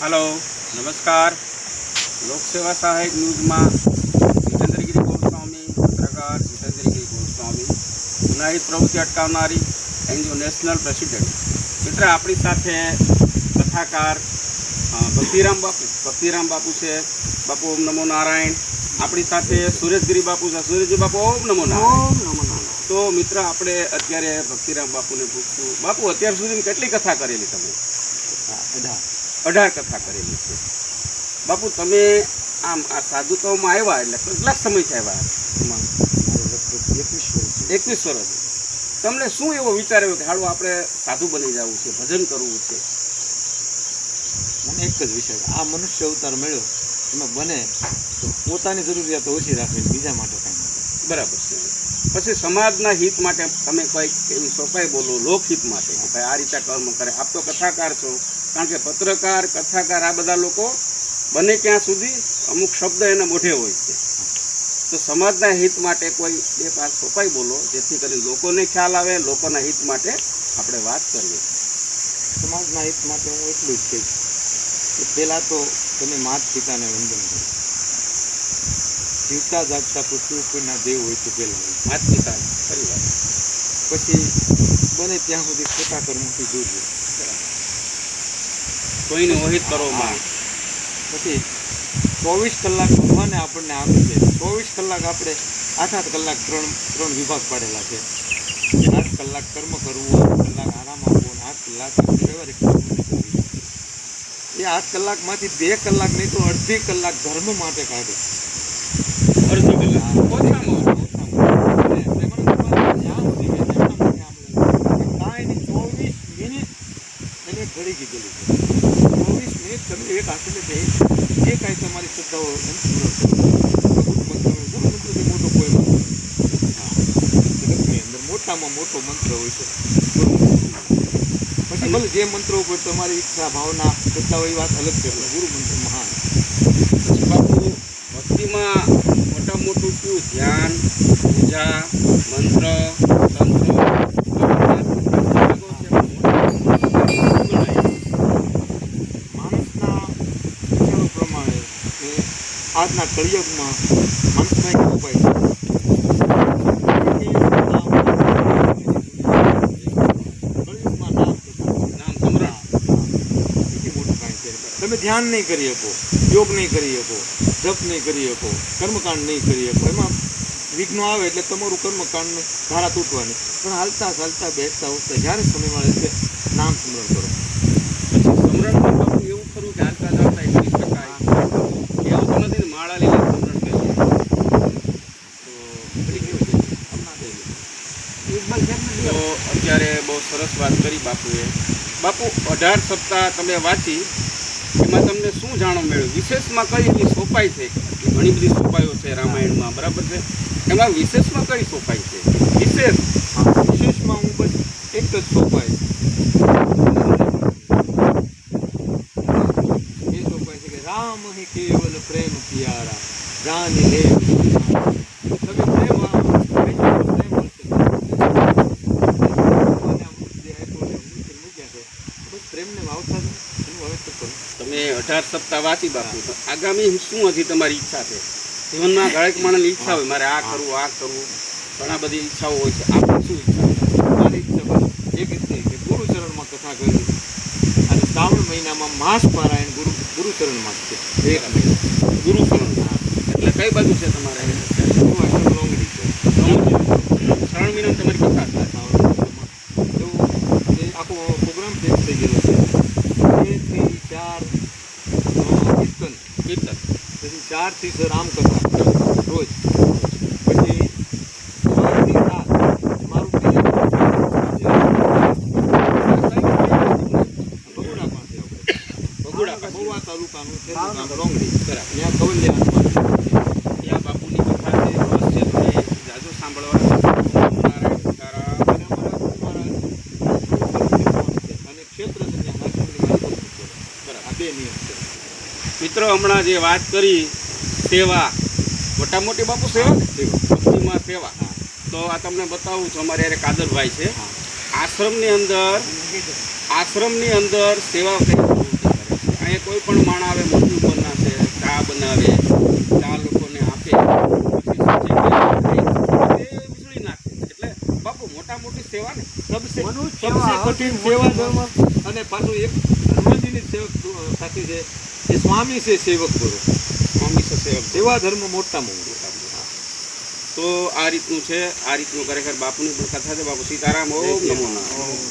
Hello नमस्कार लोकसेवा सहायक न्यूज़ में जितेन्द्रगिरी गोस्वामी पत्रकार जितेन्द्रगिरी गोस्वामी गुनाहित प्रवृत्ति अटकावनारी एनजीओ नेशनल प्रेसिडेंट मित्र अपनी साथे कथाकार भक्तिराम बापू से बापू ओम नमो नारायण अपनी साथे सुरेशगिरी बापू से सुरेशजी बापू ओम नमो नारायण। तो मित्र आपणे अत्यारे भक्तिराम बापू ने पूछूं बापू अत्यार सुधी केटली कथा करेली तमे? 18 कथा करेली छे। बापू तमे आम आ साधुताओमां आव्या એટલે કેટલા સમયથી આવ્યા? 21 વર્ષ। તમને શું એવો વિચાર આવ્યો કે હાલો આપણે સાધુ બની જવું છે, ભજન કરવું છે? મને એક જ વિચાર, આ મનુષ્ય અવતાર મળ્યો એમાં બને તો પોતાની જરૂરિયાતો ઓછી રાખવી, બીજા માટે કાંઈ નથી। બરાબર છે। પછી સમાજના હિત માટે તમે કંઈક એવી સોપાઈ બોલો, લોકહિત માટે કે ભાઈ આ રીતે કર્મ કરે। આપ તો કથાકાર છો, કારણ કે પત્રકાર કથાકાર આ બધા લોકો બને ત્યાં સુધી અમુક શબ્દ એના મોઢે હોય છે। તો સમાજના હિત માટે કોઈ બે પાંચ સોપાઈ બોલો જેથી કરીને લોકોને ખ્યાલ આવે, લોકોના હિત માટે આપણે વાત કરીએ। સમાજના હિત માટે હું એટલું જ કહીશ કે પહેલાં તો તમે માતા પિતાને વંદન કરો। જીવતા જાગતા પૃથ્વી ઉપરના દેવ હોય તો પહેલાં માતા પિતા પરિવાર, પછી બને ત્યાં સુધી ખોટા કર્મોથી દૂર રહો। કોઈને મોહિત કરો માં। પછી 24 કલાક ભગવાને આપણને આપ્યું છે। 24 કલાક આપણે 8 કલાક ત્રણ વિભાગ પાડેલા છે। 8 કલાક કર્મ કરવું, 8 કલાક આરામ આપવો, 8 કલાક વ્યવહારિક પ્રવૃત્તિ કરવી। એ 8 કલાકમાંથી 2 કલાક નહીં તો અડધી કલાક ધર્મ માટે કાઢો। અડધી કલાક ઓછામાં ઓછું। ઘડી કીધેલું છે 24 મિનિટ તમે એક આસને બે જે કાંઈ તમારી શ્રદ્ધાઓ મંત્રથી મોટો કોઈ મંત્ર જગતની અંદર મોટામાં મોટો મંત્ર હોય છે। પછી ભલે જે મંત્રો ઉપર તમારી ઈચ્છા ભાવના શ્રદ્ધા હોય એ વાત અલગ છે, ગુરુ મંત્ર મહાન। પછી બાપુ ભક્તિમાં મોટા મોટું શું ધ્યાન, પૂજા, મંત્ર, તંત્ર આજના કળિયુગમાં માણસનો એક ઉપાય છે, કળિયુગમાં નામ સ્મરણ સૌથી મોટું કાંઈ છે। તમે ધ્યાન નહીં કરી શકો, યોગ નહીં કરી શકો, જપ નહીં કરી શકો, કર્મકાંડ નહીં કરી શકો, એમાં વિઘ્નો આવે એટલે તમારું કર્મકાંડની ધારા તૂટવાની। પણ હાલતા ચાલતા બેસતા ઉઠતા જ્યારે સમય મળે છે નામ સ્મરણ કરો। પછી સ્મરણ બાપુ એવું ખરું કે હાલતા ચાલતા કરી શકાય એવું તો નથી ને? માળા લઈને સ્મરણ કરીએ તો અત્યારે બહુ સરસ વાત કરી બાપુએ। બાપુ 18 સપ્તાહ તમે વાંચી, એમાં તમને શું જાણવા મળ્યું? વિશેષમાં કઈ એવી સોપાઈ છે? ઘણી બધી સોપાઈઓ છે રામાયણમાં, બરાબર છે? એમાં વિશેષમાં કઈ સોપાઈ છે? વિશેષમાં હું બસ એક જ સોપાઈ राम ही केवल प्रेम प्यारा जान ले। તમે પ્રેમ પ્રેમને વાવતા એનું વાવેતર કરો। તમે 18 સપ્તાહ વાંચી બાપુ, તો આગામી શું હજી તમારી ઈચ્છા છે જીવનમાં? દરેક માણસની ઈચ્છા હોય મારે આ કરવું આ કરવું, ઘણા બધી ઈચ્છાઓ હોય છે। આપણી શું ઈચ્છા? મારી ઈચ્છા બસ એક જ છે કે ગુરુચરણમાં કથા કરવી, અને શ્રાવણ મહિનામાં માસ પારાયણ ગુરુચરણમાં જ છે। એક મહિનો ગુરુચરણ, એટલે કઈ બાજુ છે તમારે? લોંગડી છે, શ્રાવણ મહિનામાં તમારી કથા થાય? એ આખો પ્રોગ્રામ ફિક્સ થઈ ગયેલો છે। 2 થી 4 કીર્તન, પછી 4 થી 6 રામકથા રોજ, પછી 6 થી 7 મારું ભગુડા તાલુકાનું છે લોંગડી, ત્યાં કવલિયા ત્યાં બાપુની કથા છે, રહસ્ય તમે જાજો સાંભળવા। અને ક્ષેત્ર આ 2 નિયમ છે। મિત્રો હમણાં જે વાત કરી સેવા, મોટા મોટી બાપુ સેવા, ભક્તિમાં સેવા, તો આ તમને બતાવું છું। અમારે યારે કાદરભાઈ છે, આશ્રમની અંદર સેવા કઈ પ્રવૃત્તિ કરે છે। અહીંયા કોઈ પણ માણસ આવે મોટી ઉંમરના છે, ચા બનાવે, ચા લોકોને આપે, પછી શું છે કે એ વીજળી નાખે. એટલે બાપુ મોટા મોટી સેવા ને સબસે મનુષ્ય સબસે સેવા, કઠિન સૌથી સેવા મોટી ધર્મ. અને પાછું એક હનુમાનજીની સેવક સાથી છે એ સ્વામી છે સેવક ગુરુ. સ્વામી સેવક સેવા ધર્મ મોટામાં મોટો. તો આ રીતનું છે. આ રીતનું ખરેખર બાપુની પણ કથા છે. બાપુ સીતારામ. ઓમ નમો નારાયણ.